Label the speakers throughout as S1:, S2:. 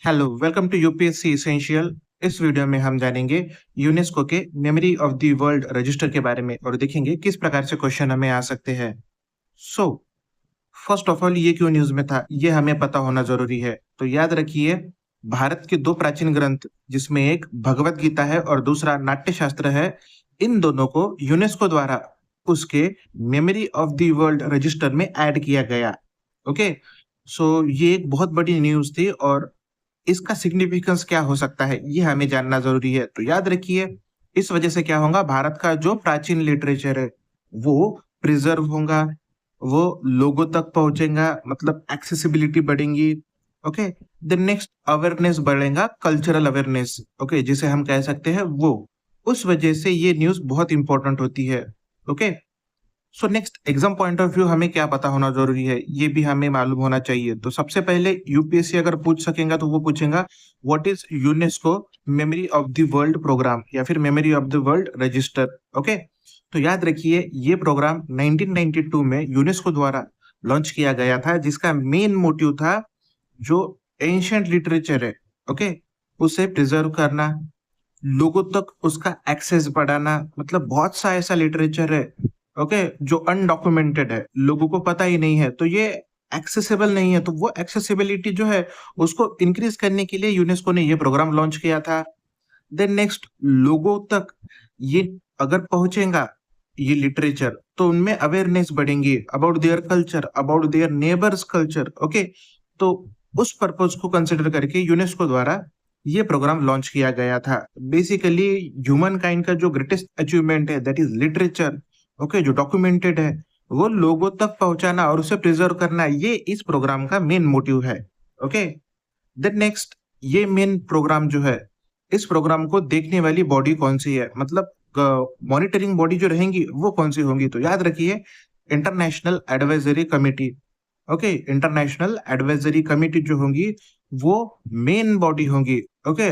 S1: Hello, welcome to UPSC essential. इस video में हम जानेंगे यूनेस्को के memory of the world register के बारे में और देखेंगे किस प्रकार से क्वेश्चन हमें आ सकते हैं। सो फर्स्ट ऑफ ऑल, ये क्यों न्यूज में था, ये हमें पता होना जरूरी है। तो याद रखिए, भारत के दो प्राचीन ग्रंथ, जिसमें एक भगवत गीता है और दूसरा नाट्य शास्त्र है, इन दोनों को यूनेस्को द्वारा उसके memory of the world register में ऐड किया गया। ओके, सो ये एक बहुत बड़ी न्यूज थी और इसका सिग्निफिकेंस क्या हो सकता है ये हमें जानना जरूरी है। तो याद रखिए, इस वजह से क्या होगा, भारत का जो प्राचीन लिटरेचर है वो प्रिजर्व होगा, वो लोगों तक पहुंचेगा, मतलब एक्सेसिबिलिटी बढ़ेगी। ओके, द नेक्स्ट अवेयरनेस बढ़ेगा, कल्चरल अवेयरनेस, ओके, जिसे हम कह सकते हैं वो। उस वजह से ये न्यूज बहुत इंपॉर्टेंट होती है। Okay, so next exam point of view हमें क्या पता होना जरूरी है, ये भी हमें मालूम होना चाहिए। तो सबसे पहले यूपीएससी अगर पूछ सकेगा तो वो पूछेगा what is UNESCO memory of the world program या फिर memory of the world register. Okay, तो याद रखिए, ये प्रोग्राम 1992 में यूनेस्को द्वारा लॉन्च किया गया था, जिसका मेन मोटिव था जो एंशियंट लिटरेचर है, ओके, उसे प्रिजर्व करना, लोगों तक उसका एक्सेस बढ़ाना। मतलब बहुत सा ऐसा लिटरेचर है, ओके, जो अनडॉक्यूमेंटेड है, लोगों को पता ही नहीं है, तो ये एक्सेसिबल नहीं है। तो वो एक्सेसिबिलिटी जो है उसको इंक्रीज करने के लिए यूनेस्को ने ये प्रोग्राम लॉन्च किया था। देन नेक्स्ट, लोगों तक ये अगर पहुंचेगा ये लिटरेचर, तो उनमें अवेयरनेस बढ़ेंगी about their culture, about their neighbours culture. Okay, तो उस पर्पज को कंसिडर करके यूनेस्को द्वारा ये प्रोग्राम लॉन्च किया गया था। बेसिकली ह्यूमन काइंड का जो ग्रेटेस्ट अचीवमेंट है दैट इज लिटरेचर, ओके, जो डॉक्यूमेंटेड है वो लोगों तक पहुंचाना और उसे प्रिजर्व करना, ये इस प्रोग्राम का मेन मोटिव है। ओके, देन नेक्स्ट, ये मेन प्रोग्राम जो है, इस प्रोग्राम को देखने वाली बॉडी कौन सी है, मतलब मॉनिटरिंग बॉडी जो रहेंगी वो कौन सी होंगी। तो याद रखिए, international advisory committee. Okay, international advisory committee जो होंगी वो मेन बॉडी होंगी। ओके,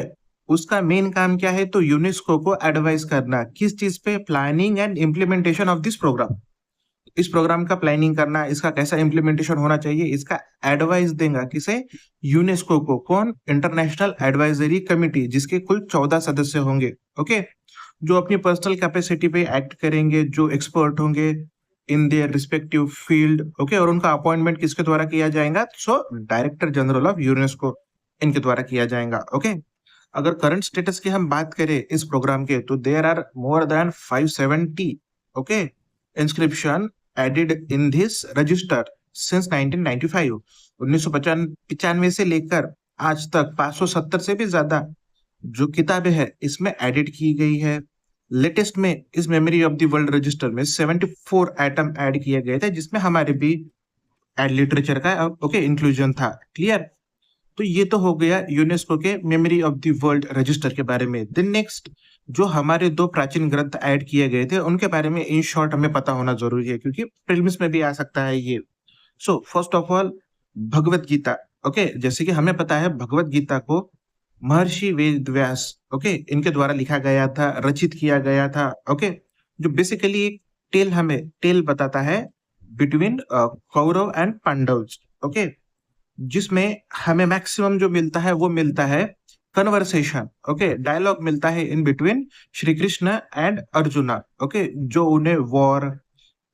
S1: उसका मेन काम क्या है, तो यूनेस्को को एडवाइस करना, किस चीज पे, planning and implementation of this programme. इस प्रोग्राम का प्लानिंग करना, इसका कैसा इम्प्लीमेंटेशन होना चाहिए, इसका एडवाइस देगा किसे, यूनेस्को को। कौन, इंटरनेशनल एडवाइजरी कमेटी, जिसके कुल 14 सदस्य होंगे। ओके, जो अपनी पर्सनल कैपेसिटी पे एक्ट करेंगे, जो एक्सपर्ट होंगे in their respective field. Okay, और उनका अपॉइंटमेंट किसके द्वारा किया जाएगा, so director general of UNESCO, इनके द्वारा किया जाएगा। ओके, अगर करंट स्टेटस की हम बात करें इस प्रोग्राम के, तो there are more than 570 okay inscription added in this register since 1995। 1995 से लेकर आज तक 570 से भी ज्यादा जो किताबें हैं इसमें एडिट की गई है। लेटेस्ट में इस memory of the world register में 74 आइटम ऐड किए गए थे, जिसमें हमारे भी एड लिटरेचर का ओके इंक्लूजन था। क्लियर, तो ये तो हो गया यूनेस्को के memory of the world register के बारे में। देन नेक्स्ट, जो हमारे दो प्राचीन ग्रंथ ऐड किए गए थे उनके बारे में इन शॉर्ट हमें पता होना जरूरी है, क्योंकि प्रीलिम्स में भी आ सकता है ये। So first of all, Bhagavad Gita. Okay, जैसे कि हमें पता है भगवत गीता को महर्षि वेद व्यास, ओके, इनके द्वारा लिखा गया था, रचित किया गया था। ओके, जो बेसिकली एक टेल बताता है between Kaurava and Pandavs. Okay, जिसमें हमें मैक्सिमम जो मिलता है वो मिलता है कन्वर्सेशन, ओके, डायलॉग मिलता है in between Shri Krishna and arjuna. Okay, जो उन्हें वॉर,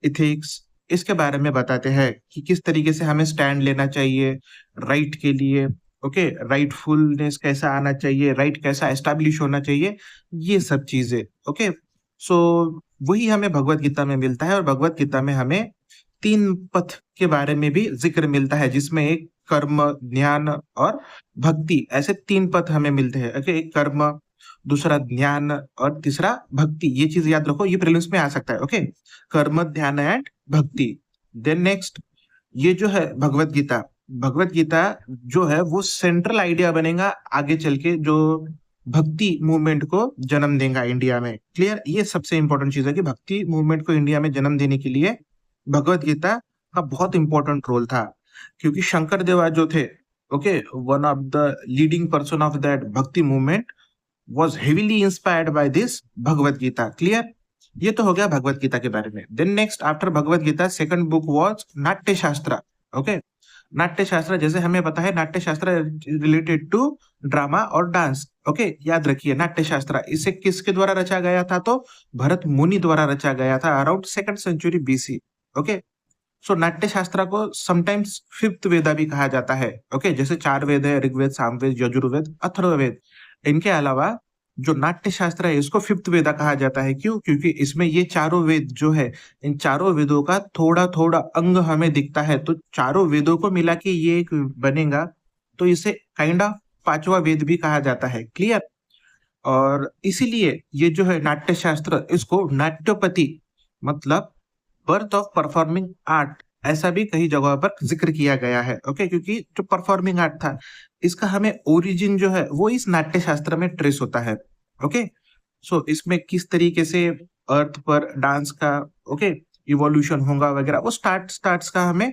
S1: इथिक्स, इसके बारे में बताते हैं कि किस तरीके से हमें स्टैंड लेना चाहिए राइट के लिए। ओके, राइटफुलनेस कैसा आना चाहिए, राइट कैसा एस्टैब्लिश होना चाहिए, ये सब चीजें। ओके, सो वही हमें भगवत गीता में मिलता है, और भगवत गीता में हमें तीन पथ के बारे में भी जिक्र मिलता है, जिसमें एक कर्म, ज्ञान और भक्ति, ऐसे तीन पथ हमें मिलते हैं। ओके, एक कर्म, दूसरा ज्ञान और तीसरा भक्ति। ये चीज याद रखो, ये प्रीलिम्स में आ सकता है। ओके, कर्म, ध्यान एंड भक्ति। देन नेक्स्ट, ये जो है भगवत गीता, भगवत गीता जो है वो सेंट्रल आइडिया बनेगा आगे चल के, जो भक्ति मूवमेंट को जन्म देगा इंडिया में। क्लियर, ये सबसे इंपॉर्टेंट चीज है कि भक्ति मूवमेंट को इंडिया में जन्म देने के लिए भगवत गीता का बहुत इंपॉर्टेंट रोल था, क्योंकि शंकर देवा जो थे, okay, one of the leading person of that Bhakti movement was heavily inspired by this Bhagwat Gita. Clear, ये तो हो गया भगवत गीता के बारे में। Then next, after Bhagwat Gita second book was Natya Shastra. Okay, नाट्य शास्त्र जैसे हमें पता है नाट्य शास्त्र रिलेटेड टू ड्रामा और डांस। ओके, याद रखिए नाट्य शास्त्र इसे किसके द्वारा रचा गया था? तो भरत मुनि द्वारा रचा गया था around 2nd century BC. Okay, so Natya Shastra को समटाइम्स फिफ्थ वेदा भी कहा जाता है। ओके, जैसे 4 वेद है, ऋग्वेद, सामवेद, यजुर्वेद, अथर्ववेद। इनके अलावा जो नाट्य शास्त्र है इसको फिफ्थ वेदा कहा जाता है। क्यों? क्योंकि इसमें ये चारों वेद जो है, इन चारों वेदों का थोड़ा-थोड़ा अंग हमें दिखता है, तो चारों वेदों को मिला के ये एक बनेगा, तो इसे काइंड ऑफ 5वां वेद भी कहा जाता है। क्लियर? और इसीलिए ये जो है नाट्य शास्त्र इसको नाट्योपति मतलब बर्थ ऑफ परफॉर्मिंग आर्ट ऐसा भी कई जगहों पर जिक्र किया गया है। ओके, क्योंकि जो परफॉर्मिंग आर्ट था इसका हमें ओरिजिन जो है वो इस नाट्य शास्त्र में ट्रेस होता है। ओके, सो इसमें किस तरीके से अर्थ पर डांस का ओके इवोल्यूशन होगा वगैरह वो स्टार्ट्स का हमें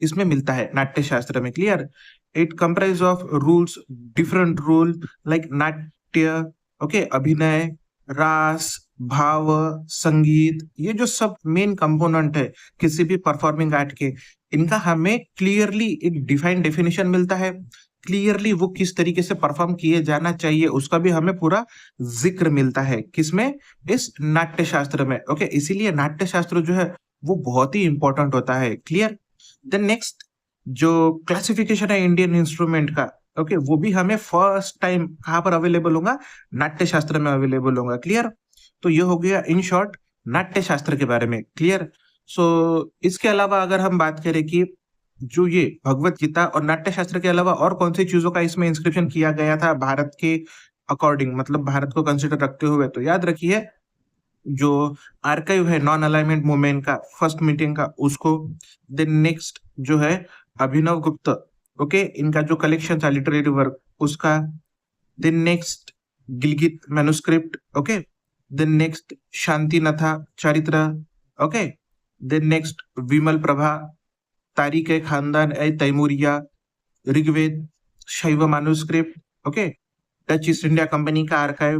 S1: इसमें मिलता है नाट्य शास्त्र में। Clear? It comprise of rules, different rule like नाट्य, ओके, अभिनय, रास, भाव, संगीत, ये जो सब मेन कंपोनेंट है किसी भी परफॉर्मिंग आर्ट के, इनका हमें क्लियरली एक डिफाइंड डेफिनेशन मिलता है। क्लियरली वो किस तरीके से परफॉर्म किए जाना चाहिए उसका भी हमें पूरा जिक्र मिलता है। किसमें? इस नाट्य शास्त्र में। ओके, इसीलिए नाट्य शास्त्र जो है वो बहुत ही इंपॉर्टेंट होता है। क्लियर? देन नेक्स्ट जो क्लासिफिकेशन है इंडियन इंस्ट्रूमेंट का, ओके, वो भी हमें फर्स्ट टाइम कहाँ पर अवेलेबल होगा? नाट्य शास्त्र में अवेलेबल होगा। क्लियर? तो ये हो गया इन शॉर्ट नाट्य शास्त्र के बारे में। क्लियर? सो इसके अलावा अगर हम बात करें कि जो ये भगवत गीता और नाट्य शास्त्र के अलावा और कौन सी चीजों का इसमें इंस्क्रिप्शन किया गया था भारत के अकॉर्डिंग, मतलब भारत को कंसिडर रखते हुए, तो याद रखिए जो आर्काइव है नॉन अलाइनमेंट मूवमेंट का फर्स्ट मीटिंग का उसको, देन नेक्स्ट जो है अभिनव गुप्त, ओके, इनका जो कलेक्शन था लिटरेरी वर्क उसका, then next Gilgit manuscript, okay, then next Shanti Natha Charitra, okay, then next Vimal Prabha, Tarikh e Khandan e Timuria, Rigveda, Shaiva manuscript, okay, Dutch East India Company का archive,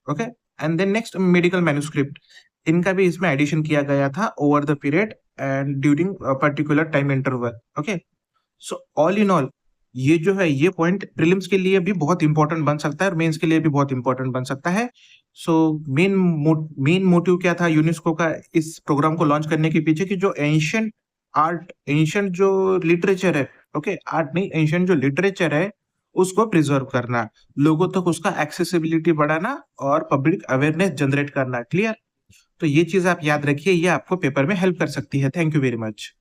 S1: okay, and then next medical manuscript, इनका भी इसमें एडिशन किया गया था over the period and during particular time interval. Okay, so all in all ये जो है ये पॉइंट प्रीलिम्स के लिए भी बहुत इंपॉर्टेंट बन सकता है और मेंस के लिए भी बहुत इंपॉर्टेंट बन सकता है। सो मेन मोटिव क्या था यूनेस्को का इस प्रोग्राम को लॉन्च करने के पीछे? कि जो एंशियंट आर्ट, एंशियंट जो लिटरेचर है, ओके, आर्ट नहीं, एंशियंट जो लिटरेचर है उसको प्रिजर्व करना, लोगों तक उसका एक्सेसिबिलिटी बढ़ाना और पब्लिक अवेयरनेस जनरेट करना। क्लियर? तो ये चीज आप याद रखिए, ये आपको पेपर में हेल्प कर सकती है। Thank you very much.